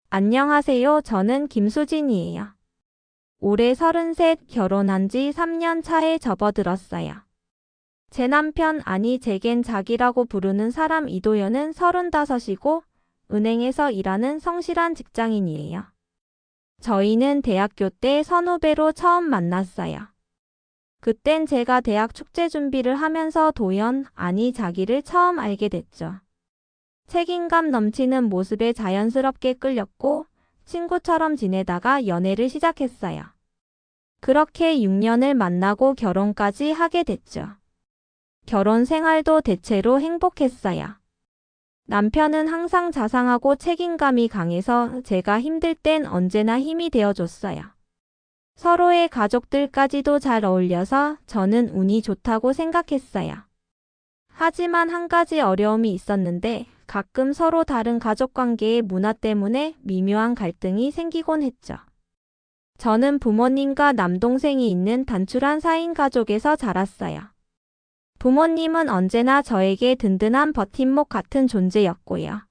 안녕하세요. 저는 김수진이에요. 올해 33, 결혼한 지 3년 차에 접어들었어요. 제 남편, 아니 제겐 자기라고 부르는 사람 이도현은 35이고 은행에서 일하는 성실한 직장인이에요. 저희는 대학교 때 선후배로 처음 만났어요. 그땐 제가 대학 축제 준비를 하면서 도현, 아니 자기를 처음 알게 됐죠. 책임감 넘치는 모습에 자연스럽게 끌렸고 친구처럼 지내다가 연애를 시작했어요. 그렇게 6년을 만나고 결혼까지 하게 됐죠. 결혼 생활도 대체로 행복했어요. 남편은 항상 자상하고 책임감이 강해서 제가 힘들 땐 언제나 힘이 되어줬어요. 서로의 가족들까지도 잘 어울려서 저는 운이 좋다고 생각했어요. 하지만 한 가지 어려움이 있었는데 가끔 서로 다른 가족관계의 문화 때문에 미묘한 갈등이 생기곤 했죠. 저는 부모님과 남동생이 있는 단출한 4인 가족에서 자랐어요. 부모님은 언제나 저에게 든든한 버팀목 같은 존재였고요.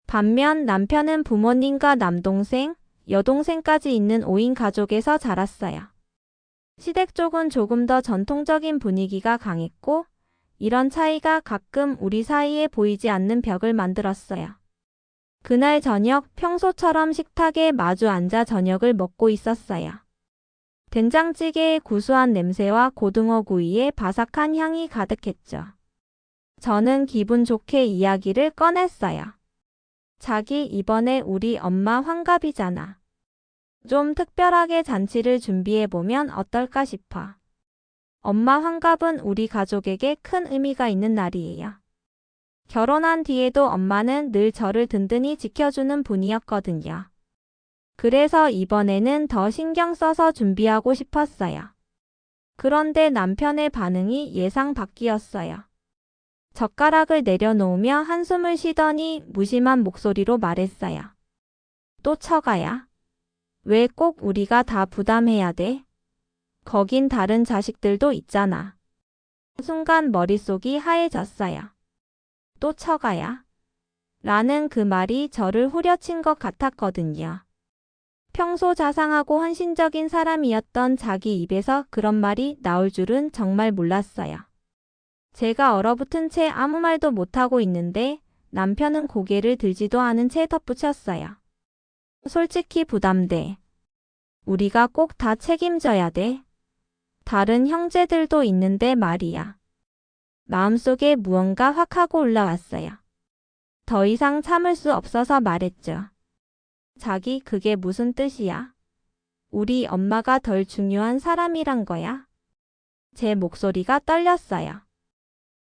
반면 남편은 부모님과 남동생, 여동생까지 있는 5인 가족에서 자랐어요. 시댁 쪽은 조금 더 전통적인 분위기가 강했고 이런 차이가 가끔 우리 사이에 보이지 않는 벽을 만들었어요. 그날 저녁 평소처럼 식탁에 마주 앉아 저녁을 먹고 있었어요. 된장찌개의 구수한 냄새와 고등어 구이의 바삭한 향이 가득했죠. 저는 기분 좋게 이야기를 꺼냈어요. 자기 이번에 우리 엄마 환갑이잖아. 좀 특별하게 잔치를 준비해보면 어떨까 싶어. 엄마 환갑은 우리 가족에게 큰 의미가 있는 날이에요. 결혼한 뒤에도 엄마는 늘 저를 든든히 지켜주는 분이었거든요. 그래서 이번에는 더 신경 써서 준비하고 싶었어요. 그런데 남편의 반응이 예상 밖이었어요. 젓가락을 내려놓으며 한숨을 쉬더니 무심한 목소리로 말했어요. 또 처가야? 왜 꼭 우리가 다 부담해야 돼? 거긴 다른 자식들도 있잖아. 순간 머릿속이 하얘졌어요. 또 처가야? 라는 그 말이 저를 후려친 것 같았거든요. 평소 자상하고 헌신적인 사람이었던 자기 입에서 그런 말이 나올 줄은 정말 몰랐어요. 제가 얼어붙은 채 아무 말도 못하고 있는데 남편은 고개를 들지도 않은 채 덧붙였어요. 솔직히 부담돼. 우리가 꼭 다 책임져야 돼. 다른 형제들도 있는데 말이야. 마음속에 무언가 확 하고 올라왔어요. 더 이상 참을 수 없어서 말했죠. 자기 그게 무슨 뜻이야? 우리 엄마가 덜 중요한 사람이란 거야? 제 목소리가 떨렸어요.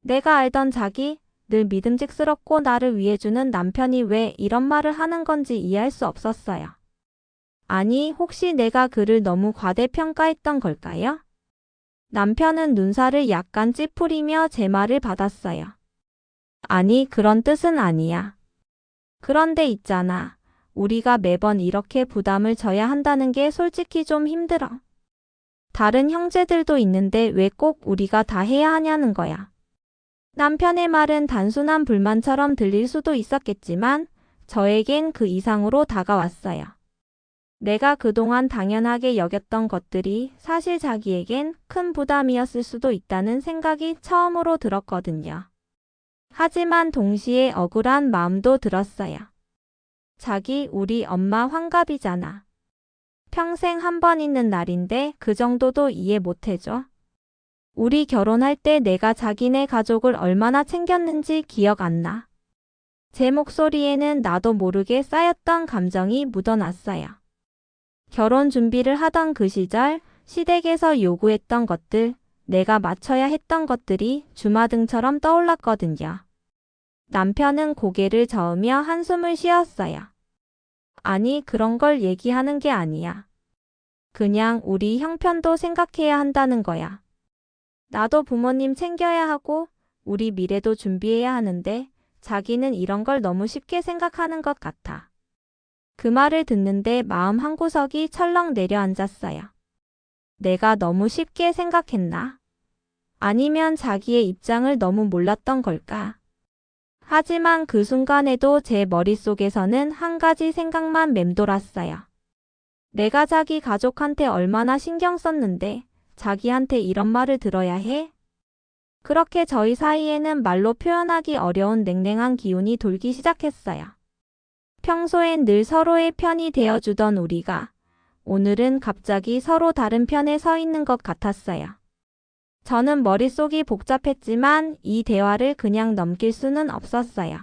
내가 알던 자기, 늘 믿음직스럽고 나를 위해주는 남편이 왜 이런 말을 하는 건지 이해할 수 없었어요. 아니, 혹시 내가 그를 너무 과대평가했던 걸까요? 남편은 눈살을 약간 찌푸리며 제 말을 받았어요. 아니, 그런 뜻은 아니야. 그런데 있잖아. 우리가 매번 이렇게 부담을 져야 한다는 게 솔직히 좀 힘들어. 다른 형제들도 있는데 왜 꼭 우리가 다 해야 하냐는 거야. 남편의 말은 단순한 불만처럼 들릴 수도 있었겠지만 저에겐 그 이상으로 다가왔어요. 내가 그동안 당연하게 여겼던 것들이 사실 자기에겐 큰 부담이었을 수도 있다는 생각이 처음으로 들었거든요. 하지만 동시에 억울한 마음도 들었어요. 자기 우리 엄마 환갑이잖아. 평생 한 번 있는 날인데 그 정도도 이해 못해줘? 우리 결혼할 때 내가 자기네 가족을 얼마나 챙겼는지 기억 안 나. 제 목소리에는 나도 모르게 쌓였던 감정이 묻어났어요. 결혼 준비를 하던 그 시절 시댁에서 요구했던 것들, 내가 맞춰야 했던 것들이 주마등처럼 떠올랐거든요. 남편은 고개를 저으며 한숨을 쉬었어요. 아니, 그런 걸 얘기하는 게 아니야. 그냥 우리 형편도 생각해야 한다는 거야. 나도 부모님 챙겨야 하고 우리 미래도 준비해야 하는데 자기는 이런 걸 너무 쉽게 생각하는 것 같아. 그 말을 듣는데 마음 한구석이 철렁 내려앉았어요. 내가 너무 쉽게 생각했나? 아니면 자기의 입장을 너무 몰랐던 걸까? 하지만 그 순간에도 제 머릿속에서는 한 가지 생각만 맴돌았어요. 내가 자기 가족한테 얼마나 신경 썼는데 자기한테 이런 말을 들어야 해? 그렇게 저희 사이에는 말로 표현하기 어려운 냉랭한 기운이 돌기 시작했어요. 평소엔 늘 서로의 편이 되어주던 우리가 오늘은 갑자기 서로 다른 편에 서 있는 것 같았어요. 저는 머릿속이 복잡했지만 이 대화를 그냥 넘길 수는 없었어요.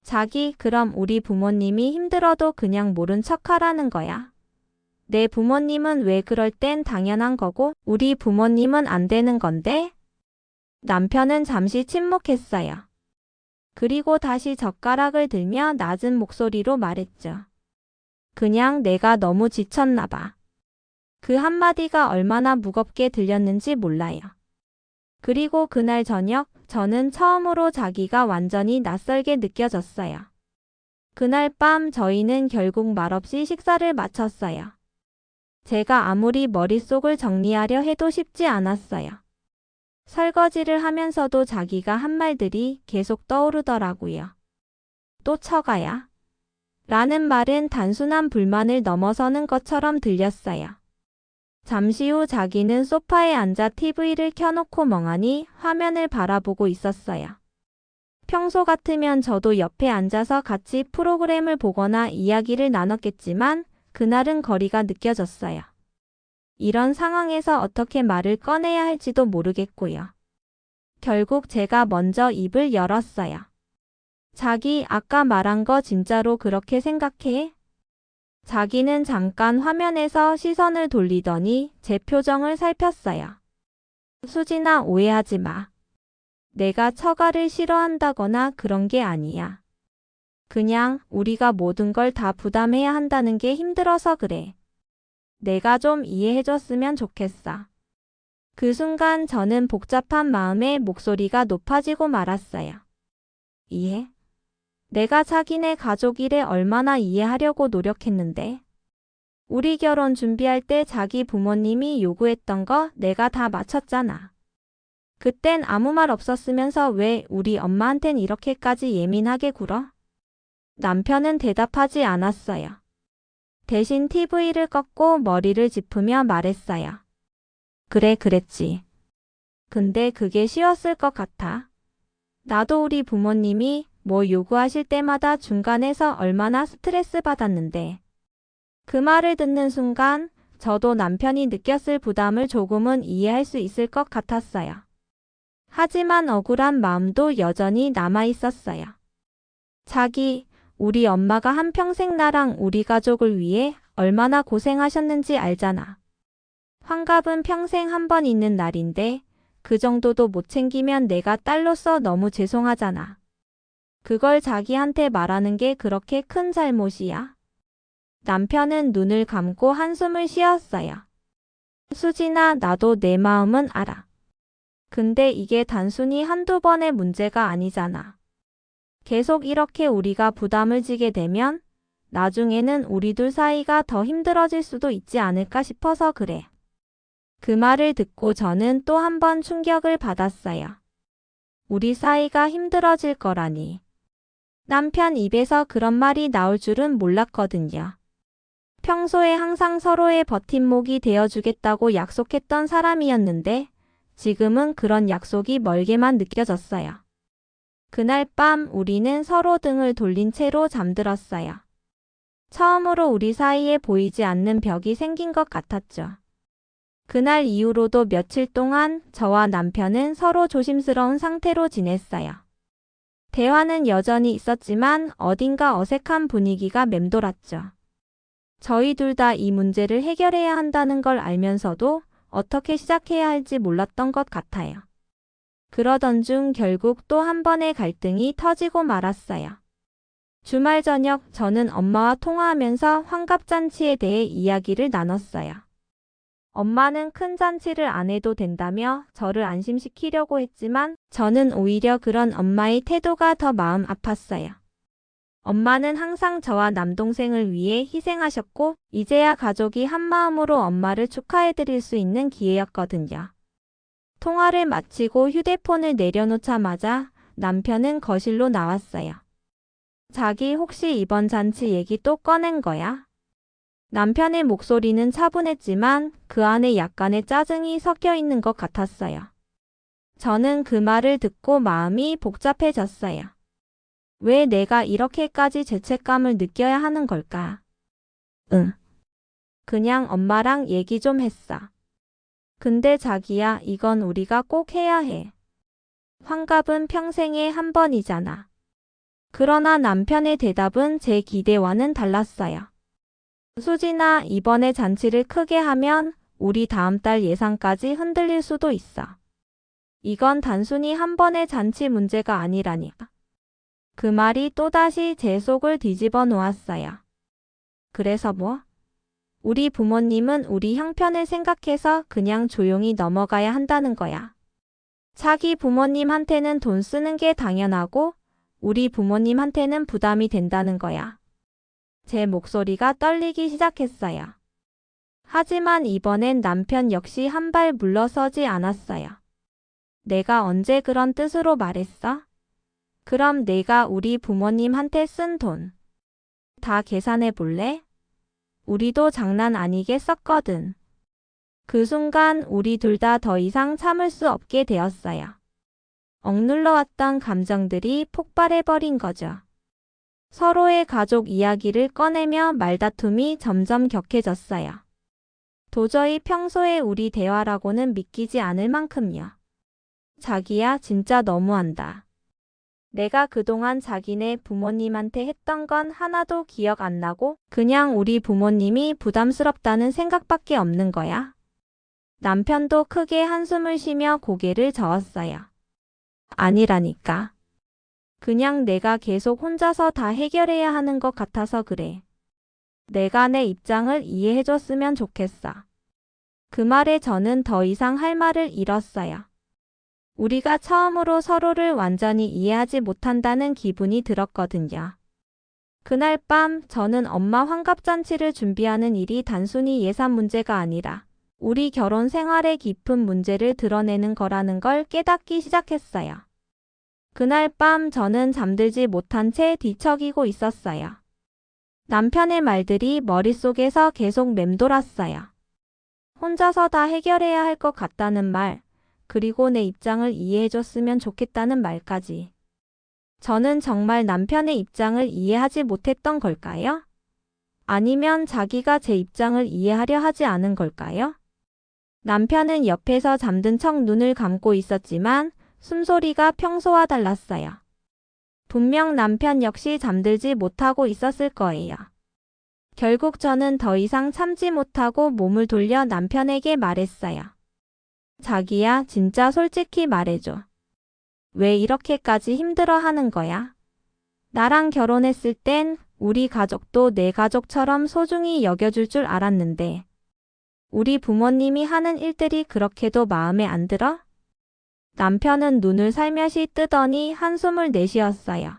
자기, 그럼 우리 부모님이 힘들어도 그냥 모른 척 하라는 거야. 내 부모님은 왜 그럴 땐 당연한 거고 우리 부모님은 안 되는 건데? 남편은 잠시 침묵했어요. 그리고 다시 젓가락을 들며 낮은 목소리로 말했죠. 그냥 내가 너무 지쳤나 봐. 그 한마디가 얼마나 무겁게 들렸는지 몰라요. 그리고 그날 저녁 저는 처음으로 자기가 완전히 낯설게 느껴졌어요. 그날 밤 저희는 결국 말없이 식사를 마쳤어요. 제가 아무리 머릿속을 정리하려 해도 쉽지 않았어요. 설거지를 하면서도 자기가 한 말들이 계속 떠오르더라고요. 또 처가야? 라는 말은 단순한 불만을 넘어서는 것처럼 들렸어요. 잠시 후 자기는 소파에 앉아 TV를 켜놓고 멍하니 화면을 바라보고 있었어요. 평소 같으면 저도 옆에 앉아서 같이 프로그램을 보거나 이야기를 나눴겠지만 그날은 거리가 느껴졌어요. 이런 상황에서 어떻게 말을 꺼내야 할지도 모르겠고요. 결국 제가 먼저 입을 열었어요. 자기, 아까 말한 거 진짜로 그렇게 생각해? 자기는 잠깐 화면에서 시선을 돌리더니 제 표정을 살폈어요. 수진아, 오해하지 마. 내가 처가를 싫어한다거나 그런 게 아니야. 그냥 우리가 모든 걸 다 부담해야 한다는 게 힘들어서 그래. 내가 좀 이해해줬으면 좋겠어. 그 순간 저는 복잡한 마음에 목소리가 높아지고 말았어요. 이해? 내가 자기네 가족 일에 얼마나 이해하려고 노력했는데. 우리 결혼 준비할 때 자기 부모님이 요구했던 거 내가 다 맞췄잖아. 그땐 아무 말 없었으면서 왜 우리 엄마한텐 이렇게까지 예민하게 굴어? 남편은 대답하지 않았어요. 대신 TV를 껐고 머리를 짚으며 말했어요. 그래, 그랬지. 근데 그게 쉬웠을 것 같아. 나도 우리 부모님이 뭐 요구하실 때마다 중간에서 얼마나 스트레스 받았는데. 그 말을 듣는 순간 저도 남편이 느꼈을 부담을 조금은 이해할 수 있을 것 같았어요. 하지만 억울한 마음도 여전히 남아 있었어요. 자기, 우리 엄마가 한평생 나랑 우리 가족을 위해 얼마나 고생하셨는지 알잖아. 환갑은 평생 한 번 있는 날인데 그 정도도 못 챙기면 내가 딸로서 너무 죄송하잖아. 그걸 자기한테 말하는 게 그렇게 큰 잘못이야? 남편은 눈을 감고 한숨을 쉬었어요. 수진아, 나도 내 마음은 알아. 근데 이게 단순히 한두 번의 문제가 아니잖아. 계속 이렇게 우리가 부담을 지게 되면 나중에는 우리 둘 사이가 더 힘들어질 수도 있지 않을까 싶어서 그래. 그 말을 듣고 저는 또 한 번 충격을 받았어요. 우리 사이가 힘들어질 거라니. 남편 입에서 그런 말이 나올 줄은 몰랐거든요. 평소에 항상 서로의 버팀목이 되어주겠다고 약속했던 사람이었는데 지금은 그런 약속이 멀게만 느껴졌어요. 그날 밤 우리는 서로 등을 돌린 채로 잠들었어요. 처음으로 우리 사이에 보이지 않는 벽이 생긴 것 같았죠. 그날 이후로도 며칠 동안 저와 남편은 서로 조심스러운 상태로 지냈어요. 대화는 여전히 있었지만 어딘가 어색한 분위기가 맴돌았죠. 저희 둘 다 이 문제를 해결해야 한다는 걸 알면서도 어떻게 시작해야 할지 몰랐던 것 같아요. 그러던 중 결국 또 한 번의 갈등이 터지고 말았어요. 주말 저녁 저는 엄마와 통화하면서 환갑잔치에 대해 이야기를 나눴어요. 엄마는 큰 잔치를 안 해도 된다며 저를 안심시키려고 했지만 저는 오히려 그런 엄마의 태도가 더 마음 아팠어요. 엄마는 항상 저와 남동생을 위해 희생하셨고 이제야 가족이 한마음으로 엄마를 축하해드릴 수 있는 기회였거든요. 통화를 마치고 휴대폰을 내려놓자마자 남편은 거실로 나왔어요. 자기 혹시 이번 잔치 얘기 또 꺼낸 거야? 남편의 목소리는 차분했지만 그 안에 약간의 짜증이 섞여 있는 것 같았어요. 저는 그 말을 듣고 마음이 복잡해졌어요. 왜 내가 이렇게까지 죄책감을 느껴야 하는 걸까? 그냥 엄마랑 얘기 좀 했어. 근데 자기야, 이건 우리가 꼭 해야 해. 환갑은 평생에 한 번이잖아. 그러나 남편의 대답은 제 기대와는 달랐어요. 수진아, 이번에 잔치를 크게 하면 우리 다음 달 예상까지 흔들릴 수도 있어. 이건 단순히 한 번의 잔치 문제가 아니라니까. 그 말이 또다시 제 속을 뒤집어 놓았어요. 그래서 뭐? 우리 부모님은 우리 형편을 생각해서 그냥 조용히 넘어가야 한다는 거야. 자기 부모님한테는 돈 쓰는 게 당연하고 우리 부모님한테는 부담이 된다는 거야. 제 목소리가 떨리기 시작했어요. 하지만 이번엔 남편 역시 한 발 물러서지 않았어요. 내가 언제 그런 뜻으로 말했어? 그럼 내가 우리 부모님한테 쓴 돈 다 계산해 볼래? 우리도 장난 아니게 썼거든. 그 순간 우리 둘 다 더 이상 참을 수 없게 되었어요. 억눌러왔던 감정들이 폭발해버린 거죠. 서로의 가족 이야기를 꺼내며 말다툼이 점점 격해졌어요. 도저히 평소에 우리 대화라고는 믿기지 않을 만큼요. 자기야, 진짜 너무한다. 내가 그동안 자기네 부모님한테 했던 건 하나도 기억 안 나고 그냥 우리 부모님이 부담스럽다는 생각밖에 없는 거야. 남편도 크게 한숨을 쉬며 고개를 저었어요. 아니라니까. 그냥 내가 계속 혼자서 다 해결해야 하는 것 같아서 그래. 내가 내 입장을 이해해줬으면 좋겠어. 그 말에 저는 더 이상 할 말을 잃었어요. 우리가 처음으로 서로를 완전히 이해하지 못한다는 기분이 들었거든요. 그날 밤 저는 엄마 환갑잔치를 준비하는 일이 단순히 예산 문제가 아니라 우리 결혼 생활의 깊은 문제를 드러내는 거라는 걸 깨닫기 시작했어요. 그날 밤 저는 잠들지 못한 채 뒤척이고 있었어요. 남편의 말들이 머릿속에서 계속 맴돌았어요. 혼자서 다 해결해야 할 것 같다는 말, 그리고 내 입장을 이해해줬으면 좋겠다는 말까지. 저는 정말 남편의 입장을 이해하지 못했던 걸까요? 아니면 자기가 제 입장을 이해하려 하지 않은 걸까요? 남편은 옆에서 잠든 척 눈을 감고 있었지만 숨소리가 평소와 달랐어요. 분명 남편 역시 잠들지 못하고 있었을 거예요. 결국 저는 더 이상 참지 못하고 몸을 돌려 남편에게 말했어요. 자기야, 진짜 솔직히 말해줘. 왜 이렇게까지 힘들어 하는 거야? 나랑 결혼했을 땐 우리 가족도 내 가족처럼 소중히 여겨줄 줄 알았는데 우리 부모님이 하는 일들이 그렇게도 마음에 안 들어? 남편은 눈을 살며시 뜨더니 한숨을 내쉬었어요.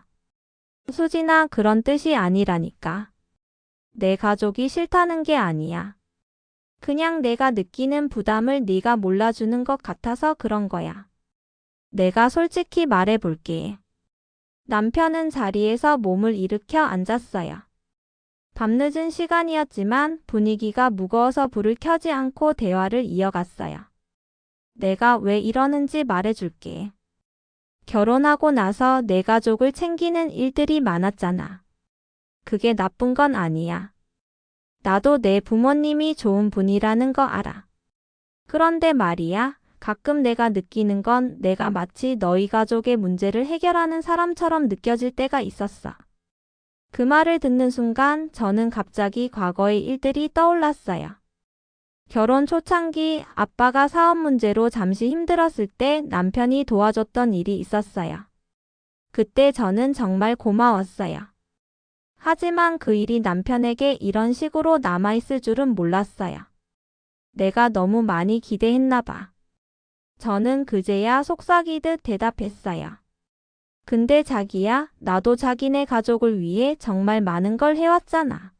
수진아, 그런 뜻이 아니라니까. 내 가족이 싫다는 게 아니야. 그냥 내가 느끼는 부담을 네가 몰라주는 것 같아서 그런 거야. 내가 솔직히 말해볼게. 남편은 자리에서 몸을 일으켜 앉았어요. 밤늦은 시간이었지만 분위기가 무거워서 불을 켜지 않고 대화를 이어갔어요. 내가 왜 이러는지 말해줄게. 결혼하고 나서 내 가족을 챙기는 일들이 많았잖아. 그게 나쁜 건 아니야. 나도 내 부모님이 좋은 분이라는 거 알아. 그런데 말이야, 가끔 내가 느끼는 건 내가 마치 너희 가족의 문제를 해결하는 사람처럼 느껴질 때가 있었어. 그 말을 듣는 순간 저는 갑자기 과거의 일들이 떠올랐어요. 결혼 초창기 아빠가 사업 문제로 잠시 힘들었을 때 남편이 도와줬던 일이 있었어요. 그때 저는 정말 고마웠어요. 하지만 그 일이 남편에게 이런 식으로 남아있을 줄은 몰랐어요. 내가 너무 많이 기대했나 봐. 저는 그제야 속삭이듯 대답했어요. 근데 자기야, 나도 자기네 가족을 위해 정말 많은 걸 해왔잖아.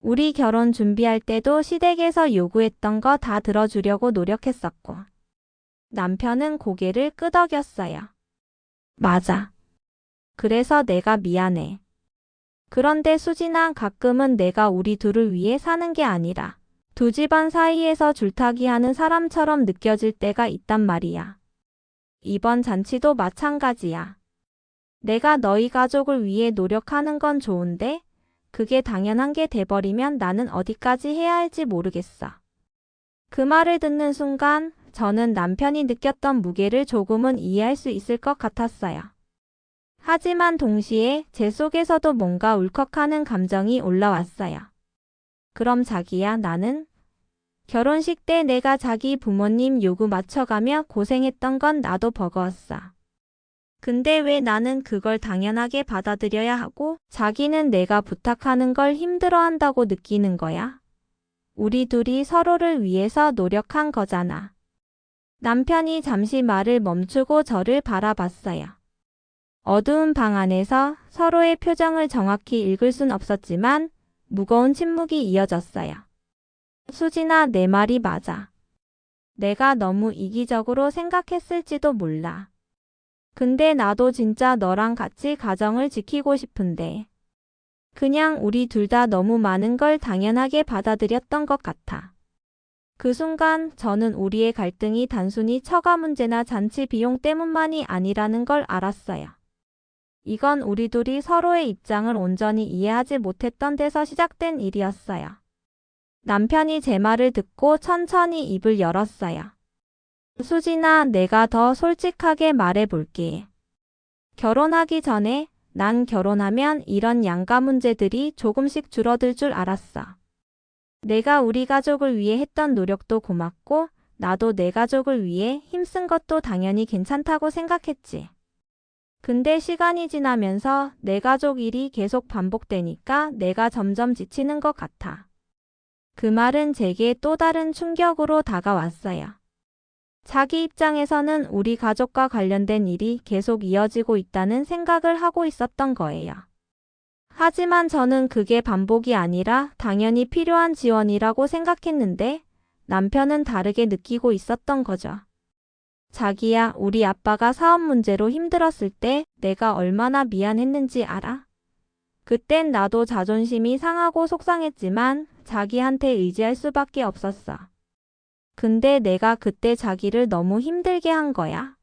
우리 결혼 준비할 때도 시댁에서 요구했던 거 다 들어주려고 노력했었고. 남편은 고개를 끄덕였어요. 맞아. 그래서 내가 미안해. 그런데 수진아, 가끔은 내가 우리 둘을 위해 사는 게 아니라 두 집안 사이에서 줄타기 하는 사람처럼 느껴질 때가 있단 말이야. 이번 잔치도 마찬가지야. 내가 너희 가족을 위해 노력하는 건 좋은데 그게 당연한 게 돼버리면 나는 어디까지 해야 할지 모르겠어. 그 말을 듣는 순간 저는 남편이 느꼈던 무게를 조금은 이해할 수 있을 것 같았어요. 하지만 동시에 제 속에서도 뭔가 울컥하는 감정이 올라왔어요. 그럼 자기야, 나는 결혼식 때 내가 자기 부모님 요구 맞춰가며 고생했던 건 나도 버거웠어. 근데 왜 나는 그걸 당연하게 받아들여야 하고 자기는 내가 부탁하는 걸 힘들어한다고 느끼는 거야? 우리 둘이 서로를 위해서 노력한 거잖아. 남편이 잠시 말을 멈추고 저를 바라봤어요. 어두운 방 안에서 서로의 표정을 정확히 읽을 순 없었지만 무거운 침묵이 이어졌어요. 수진아, 내 말이 맞아. 내가 너무 이기적으로 생각했을지도 몰라. 근데 나도 진짜 너랑 같이 가정을 지키고 싶은데 그냥 우리 둘 다 너무 많은 걸 당연하게 받아들였던 것 같아. 그 순간 저는 우리의 갈등이 단순히 처가 문제나 잔치 비용 때문만이 아니라는 걸 알았어요. 이건 우리 둘이 서로의 입장을 온전히 이해하지 못했던 데서 시작된 일이었어요. 남편이 제 말을 듣고 천천히 입을 열었어요. 수진아, 내가 더 솔직하게 말해볼게. 결혼하기 전에 난 결혼하면 이런 양가 문제들이 조금씩 줄어들 줄 알았어. 내가 우리 가족을 위해 했던 노력도 고맙고 나도 내 가족을 위해 힘쓴 것도 당연히 괜찮다고 생각했지. 근데 시간이 지나면서 내 가족 일이 계속 반복되니까 내가 점점 지치는 것 같아. 그 말은 제게 또 다른 충격으로 다가왔어요. 자기 입장에서는 우리 가족과 관련된 일이 계속 이어지고 있다는 생각을 하고 있었던 거예요. 하지만 저는 그게 반복이 아니라 당연히 필요한 지원이라고 생각했는데 남편은 다르게 느끼고 있었던 거죠. 자기야, 우리 아빠가 사업 문제로 힘들었을 때 내가 얼마나 미안했는지 알아? 그땐 나도 자존심이 상하고 속상했지만 자기한테 의지할 수밖에 없었어. 근데 내가 그때 자기를 너무 힘들게 한 거야.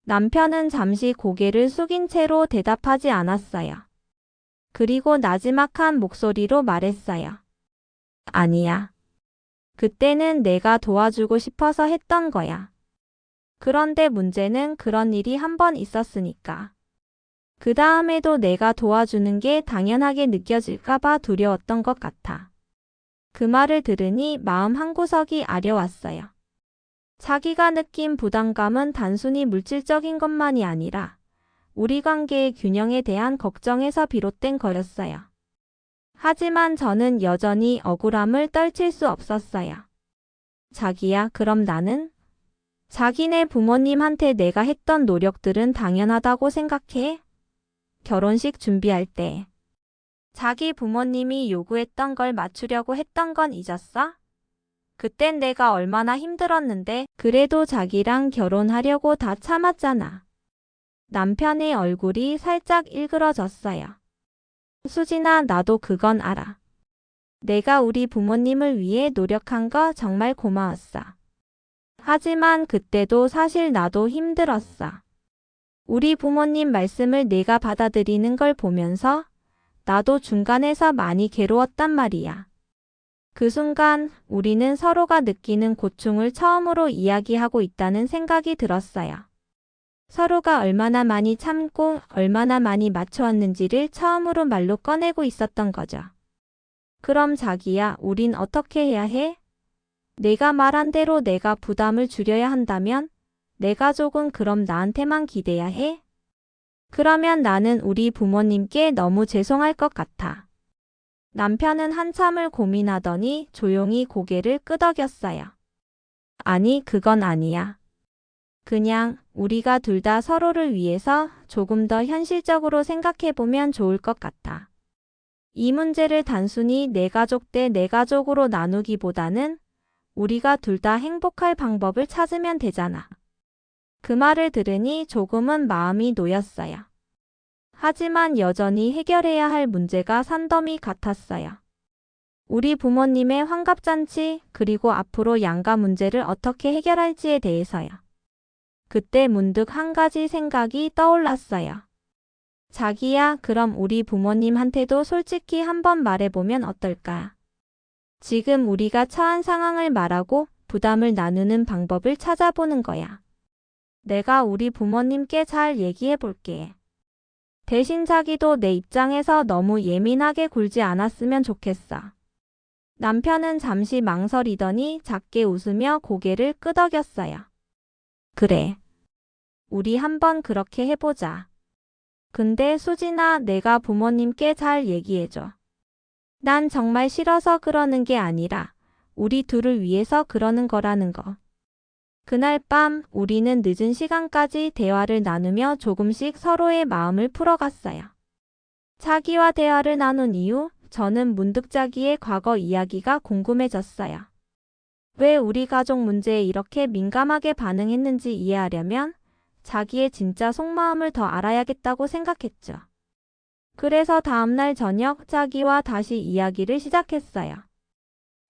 남편은 잠시 고개를 숙인 채로 대답하지 않았어요. 그리고 나지막한 목소리로 말했어요. 아니야. 그때는 내가 도와주고 싶어서 했던 거야. 그런데 문제는 그런 일이 한 번 있었으니까. 그 다음에도 내가 도와주는 게 당연하게 느껴질까봐 두려웠던 것 같아. 그 말을 들으니 마음 한구석이 아려왔어요. 자기가 느낀 부담감은 단순히 물질적인 것만이 아니라 우리 관계의 균형에 대한 걱정에서 비롯된 거였어요. 하지만 저는 여전히 억울함을 떨칠 수 없었어요. 자기야, 그럼 나는? 자기네 부모님한테 내가 했던 노력들은 당연하다고 생각해? 결혼식 준비할 때 자기 부모님이 요구했던 걸 맞추려고 했던 건 잊었어? 그땐 내가 얼마나 힘들었는데 그래도 자기랑 결혼하려고 다 참았잖아. 남편의 얼굴이 살짝 일그러졌어요. 수진아, 나도 그건 알아. 내가 우리 부모님을 위해 노력한 거 정말 고마웠어. 하지만 그때도 사실 나도 힘들었어. 우리 부모님 말씀을 내가 받아들이는 걸 보면서 나도 중간에서 많이 괴로웠단 말이야. 그 순간 우리는 서로가 느끼는 고충을 처음으로 이야기하고 있다는 생각이 들었어요. 서로가 얼마나 많이 참고 얼마나 많이 맞춰왔는지를 처음으로 말로 꺼내고 있었던 거죠. 그럼 자기야, 우린 어떻게 해야 해? 내가 말한 대로 내가 부담을 줄여야 한다면 내 가족은 그럼 나한테만 기대야 해? 그러면 나는 우리 부모님께 너무 죄송할 것 같아. 남편은 한참을 고민하더니 조용히 고개를 끄덕였어요. 아니, 그건 아니야. 그냥 우리가 둘 다 서로를 위해서 조금 더 현실적으로 생각해보면 좋을 것 같아. 이 문제를 단순히 내 가족 대 내 가족으로 나누기보다는 우리가 둘 다 행복할 방법을 찾으면 되잖아. 그 말을 들으니 조금은 마음이 놓였어요. 하지만 여전히 해결해야 할 문제가 산더미 같았어요. 우리 부모님의 환갑잔치 그리고 앞으로 양가 문제를 어떻게 해결할지에 대해서요. 그때 문득 한 가지 생각이 떠올랐어요. 자기야, 그럼 우리 부모님한테도 솔직히 한번 말해보면 어떨까? 지금 우리가 처한 상황을 말하고 부담을 나누는 방법을 찾아보는 거야. 내가 우리 부모님께 잘 얘기해볼게. 대신 자기도 내 입장에서 너무 예민하게 굴지 않았으면 좋겠어. 남편은 잠시 망설이더니 작게 웃으며 고개를 끄덕였어요. 그래. 우리 한번 그렇게 해보자. 근데 수진아, 내가 부모님께 잘 얘기해줘. 난 정말 싫어서 그러는 게 아니라 우리 둘을 위해서 그러는 거라는 거. 그날 밤 우리는 늦은 시간까지 대화를 나누며 조금씩 서로의 마음을 풀어갔어요. 자기와 대화를 나눈 이후 저는 문득 자기의 과거 이야기가 궁금해졌어요. 왜 우리 가족 문제에 이렇게 민감하게 반응했는지 이해하려면 자기의 진짜 속마음을 더 알아야겠다고 생각했죠. 그래서 다음날 저녁 자기와 다시 이야기를 시작했어요.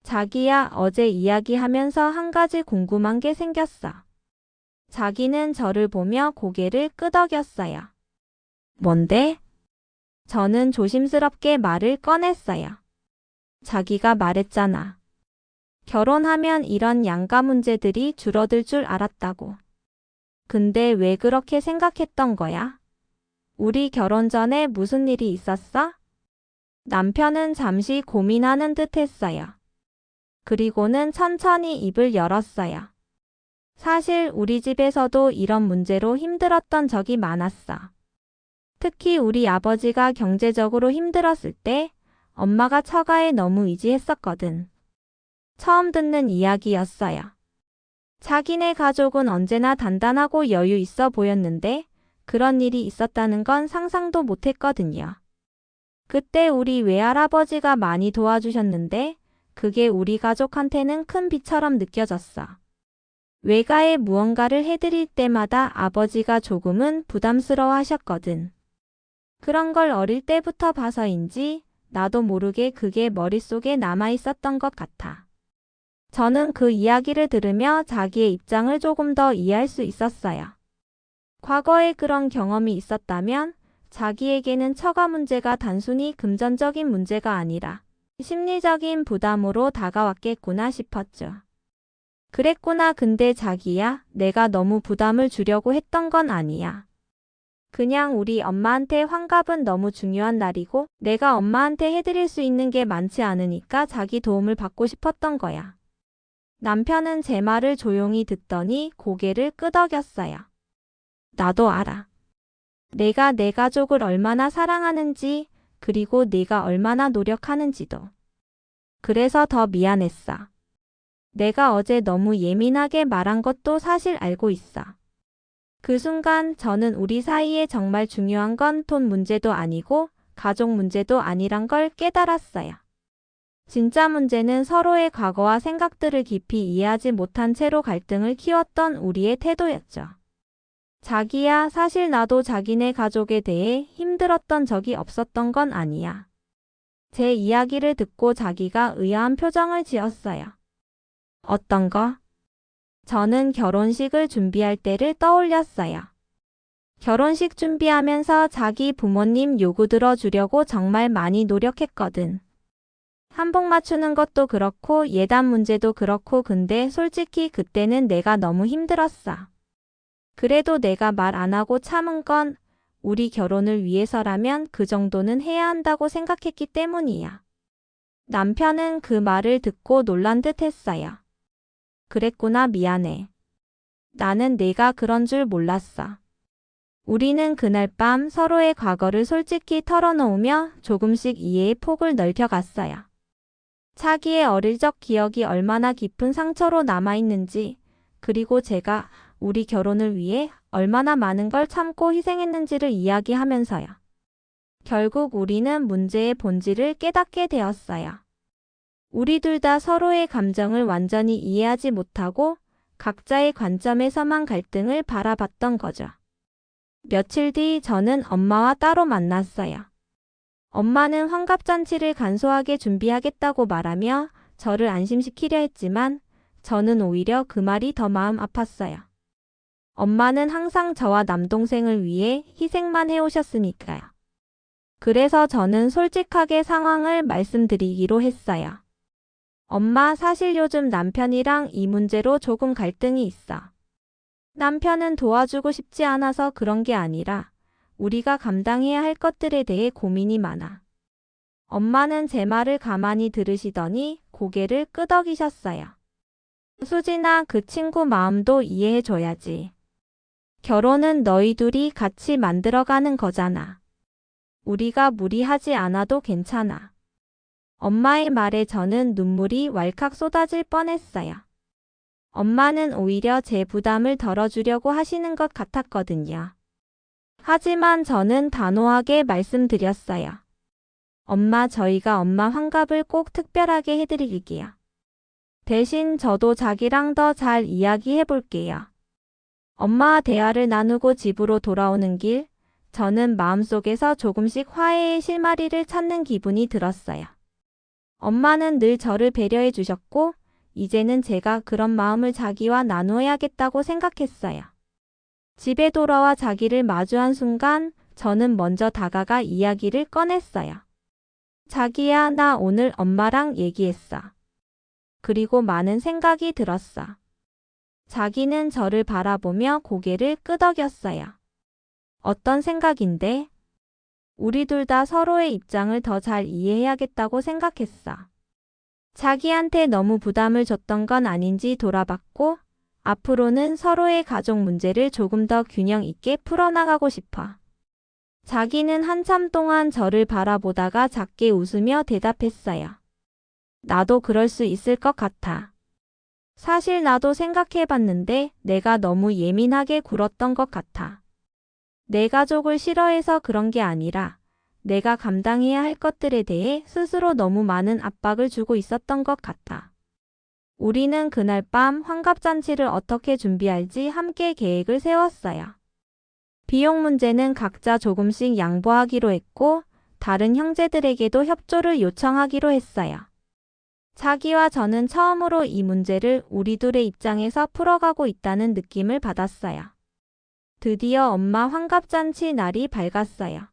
자기야, 어제 이야기하면서 한 가지 궁금한 게 생겼어. 자기는 저를 보며 고개를 끄덕였어요. 뭔데? 저는 조심스럽게 말을 꺼냈어요. 자기가 말했잖아. 결혼하면 이런 양가 문제들이 줄어들 줄 알았다고. 근데 왜 그렇게 생각했던 거야? 우리 결혼 전에 무슨 일이 있었어? 남편은 잠시 고민하는 듯 했어요. 그리고는 천천히 입을 열었어요. 사실 우리 집에서도 이런 문제로 힘들었던 적이 많았어. 특히 우리 아버지가 경제적으로 힘들었을 때 엄마가 처가에 너무 의지했었거든. 처음 듣는 이야기였어요. 자기네 가족은 언제나 단단하고 여유 있어 보였는데 그런 일이 있었다는 건 상상도 못했거든요. 그때 우리 외할아버지가 많이 도와주셨는데 그게 우리 가족한테는 큰 빚처럼 느껴졌어. 외가에 무언가를 해드릴 때마다 아버지가 조금은 부담스러워 하셨거든. 그런 걸 어릴 때부터 봐서인지 나도 모르게 그게 머릿속에 남아 있었던 것 같아. 저는 그 이야기를 들으며 자기의 입장을 조금 더 이해할 수 있었어요. 과거에 그런 경험이 있었다면 자기에게는 처가 문제가 단순히 금전적인 문제가 아니라 심리적인 부담으로 다가왔겠구나 싶었죠. 그랬구나. 근데 자기야, 내가 너무 부담을 주려고 했던 건 아니야. 그냥 우리 엄마한테 환갑은 너무 중요한 날이고 내가 엄마한테 해드릴 수 있는 게 많지 않으니까 자기 도움을 받고 싶었던 거야. 남편은 제 말을 조용히 듣더니 고개를 끄덕였어요. 나도 알아. 내가 내 가족을 얼마나 사랑하는지 그리고 내가 얼마나 노력하는지도. 그래서 더 미안했어. 내가 어제 너무 예민하게 말한 것도 사실 알고 있어. 그 순간 저는 우리 사이에 정말 중요한 건 돈 문제도 아니고 가족 문제도 아니란 걸 깨달았어요. 진짜 문제는 서로의 과거와 생각들을 깊이 이해하지 못한 채로 갈등을 키웠던 우리의 태도였죠. 자기야, 사실 나도 자기네 가족에 대해 힘들었던 적이 없었던 건 아니야. 제 이야기를 듣고 자기가 의아한 표정을 지었어요. 어떤 거? 저는 결혼식을 준비할 때를 떠올렸어요. 결혼식 준비하면서 자기 부모님 요구 들어주려고 정말 많이 노력했거든. 한복 맞추는 것도 그렇고 예단 문제도 그렇고 근데 솔직히 그때는 내가 너무 힘들었어. 그래도 내가 말 안 하고 참은 건 우리 결혼을 위해서라면 그 정도는 해야 한다고 생각했기 때문이야. 남편은 그 말을 듣고 놀란 듯 했어요. 그랬구나, 미안해. 나는 내가 그런 줄 몰랐어. 우리는 그날 밤 서로의 과거를 솔직히 털어놓으며 조금씩 이해의 폭을 넓혀갔어요. 자기의 어릴 적 기억이 얼마나 깊은 상처로 남아있는지, 그리고 제가 우리 결혼을 위해 얼마나 많은 걸 참고 희생했는지를 이야기하면서요. 결국 우리는 문제의 본질을 깨닫게 되었어요. 우리 둘 다 서로의 감정을 완전히 이해하지 못하고 각자의 관점에서만 갈등을 바라봤던 거죠. 며칠 뒤 저는 엄마와 따로 만났어요. 엄마는 환갑잔치를 간소하게 준비하겠다고 말하며 저를 안심시키려 했지만 저는 오히려 그 말이 더 마음 아팠어요. 엄마는 항상 저와 남동생을 위해 희생만 해오셨으니까요. 그래서 저는 솔직하게 상황을 말씀드리기로 했어요. 엄마, 사실 요즘 남편이랑 이 문제로 조금 갈등이 있어. 남편은 도와주고 싶지 않아서 그런 게 아니라 우리가 감당해야 할 것들에 대해 고민이 많아. 엄마는 제 말을 가만히 들으시더니 고개를 끄덕이셨어요. 수진아, 그 친구 마음도 이해해줘야지. 결혼은 너희 둘이 같이 만들어가는 거잖아. 우리가 무리하지 않아도 괜찮아. 엄마의 말에 저는 눈물이 왈칵 쏟아질 뻔했어요. 엄마는 오히려 제 부담을 덜어주려고 하시는 것 같았거든요. 하지만 저는 단호하게 말씀드렸어요. 엄마, 저희가 엄마 환갑을 꼭 특별하게 해드릴게요. 대신 저도 자기랑 더 잘 이야기해 볼게요. 엄마와 대화를 나누고 집으로 돌아오는 길, 저는 마음속에서 조금씩 화해의 실마리를 찾는 기분이 들었어요. 엄마는 늘 저를 배려해 주셨고, 이제는 제가 그런 마음을 자기와 나누어야겠다고 생각했어요. 집에 돌아와 자기를 마주한 순간 저는 먼저 다가가 이야기를 꺼냈어요. 자기야, 나 오늘 엄마랑 얘기했어. 그리고 많은 생각이 들었어. 자기는 저를 바라보며 고개를 끄덕였어요. 어떤 생각인데? 우리 둘 다 서로의 입장을 더 잘 이해해야겠다고 생각했어. 자기한테 너무 부담을 줬던 건 아닌지 돌아봤고, 앞으로는 서로의 가족 문제를 조금 더 균형 있게 풀어나가고 싶어. 자기는 한참 동안 저를 바라보다가 작게 웃으며 대답했어요. 나도 그럴 수 있을 것 같아. 사실 나도 생각해봤는데 내가 너무 예민하게 굴었던 것 같아. 내 가족을 싫어해서 그런 게 아니라 내가 감당해야 할 것들에 대해 스스로 너무 많은 압박을 주고 있었던 것 같아. 우리는 그날 밤 환갑잔치를 어떻게 준비할지 함께 계획을 세웠어요. 비용 문제는 각자 조금씩 양보하기로 했고 다른 형제들에게도 협조를 요청하기로 했어요. 자기와 저는 처음으로 이 문제를 우리 둘의 입장에서 풀어가고 있다는 느낌을 받았어요. 드디어 엄마 환갑잔치 날이 밝았어요.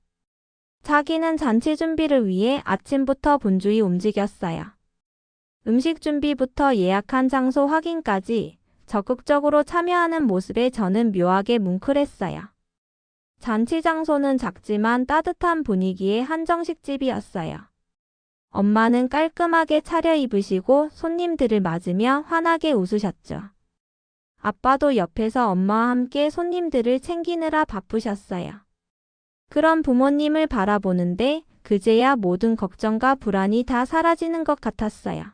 자기는 잔치 준비를 위해 아침부터 분주히 움직였어요. 음식 준비부터 예약한 장소 확인까지 적극적으로 참여하는 모습에 저는 묘하게 뭉클했어요. 잔치 장소는 작지만 따뜻한 분위기의 한정식 집이었어요. 엄마는 깔끔하게 차려입으시고 손님들을 맞으며 환하게 웃으셨죠. 아빠도 옆에서 엄마와 함께 손님들을 챙기느라 바쁘셨어요. 그런 부모님을 바라보는데 그제야 모든 걱정과 불안이 다 사라지는 것 같았어요.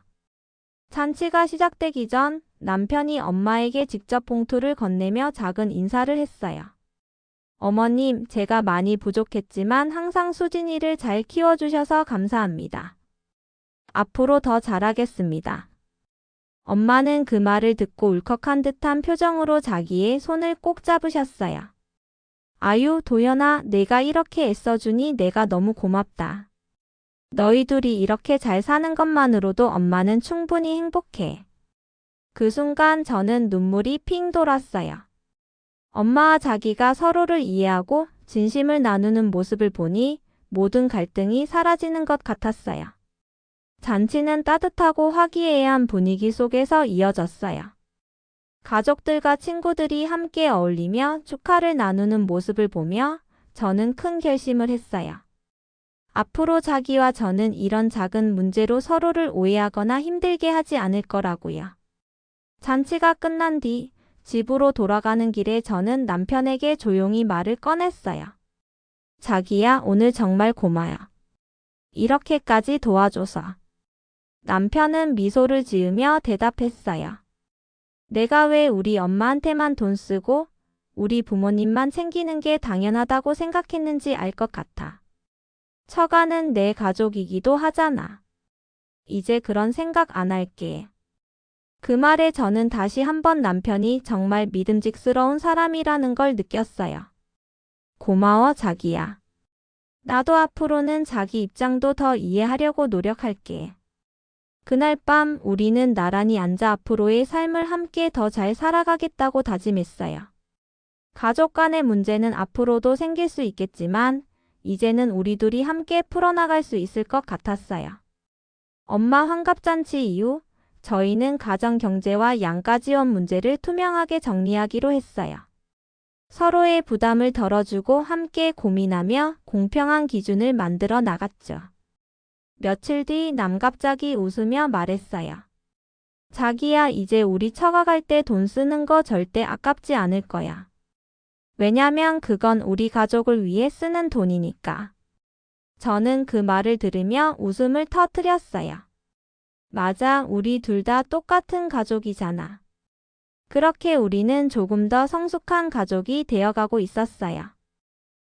잔치가 시작되기 전 남편이 엄마에게 직접 봉투를 건네며 작은 인사를 했어요. 어머님, 제가 많이 부족했지만 항상 수진이를 잘 키워주셔서 감사합니다. 앞으로 더 잘하겠습니다. 엄마는 그 말을 듣고 울컥한 듯한 표정으로 자기의 손을 꼭 잡으셨어요. 아유, 도연아, 내가 이렇게 애써주니 내가 너무 고맙다. 너희 둘이 이렇게 잘 사는 것만으로도 엄마는 충분히 행복해. 그 순간 저는 눈물이 핑 돌았어요. 엄마와 자기가 서로를 이해하고 진심을 나누는 모습을 보니 모든 갈등이 사라지는 것 같았어요. 잔치는 따뜻하고 화기애애한 분위기 속에서 이어졌어요. 가족들과 친구들이 함께 어울리며 축하를 나누는 모습을 보며 저는 큰 결심을 했어요. 앞으로 자기와 저는 이런 작은 문제로 서로를 오해하거나 힘들게 하지 않을 거라고요. 잔치가 끝난 뒤 집으로 돌아가는 길에 저는 남편에게 조용히 말을 꺼냈어요. 자기야, 오늘 정말 고마워. 이렇게까지 도와줘서. 남편은 미소를 지으며 대답했어요. 내가 왜 우리 엄마한테만 돈 쓰고 우리 부모님만 챙기는 게 당연하다고 생각했는지 알 것 같아. 처가는 내 가족이기도 하잖아. 이제 그런 생각 안 할게. 그 말에 저는 다시 한번 남편이 정말 믿음직스러운 사람이라는 걸 느꼈어요. 고마워, 자기야. 나도 앞으로는 자기 입장도 더 이해하려고 노력할게. 그날 밤 우리는 나란히 앉아 앞으로의 삶을 함께 더 잘 살아가겠다고 다짐했어요. 가족 간의 문제는 앞으로도 생길 수 있겠지만 이제는 우리 둘이 함께 풀어나갈 수 있을 것 같았어요. 엄마 환갑잔치 이후 저희는 가정 경제와 양가 지원 문제를 투명하게 정리하기로 했어요. 서로의 부담을 덜어주고 함께 고민하며 공평한 기준을 만들어 나갔죠. 며칠 뒤 남갑자기 웃으며 말했어요. 자기야, 이제 우리 처가 갈 때 돈 쓰는 거 절대 아깝지 않을 거야. 왜냐면 그건 우리 가족을 위해 쓰는 돈이니까. 저는 그 말을 들으며 웃음을 터뜨렸어요. 맞아, 우리 둘 다 똑같은 가족이잖아. 그렇게 우리는 조금 더 성숙한 가족이 되어가고 있었어요.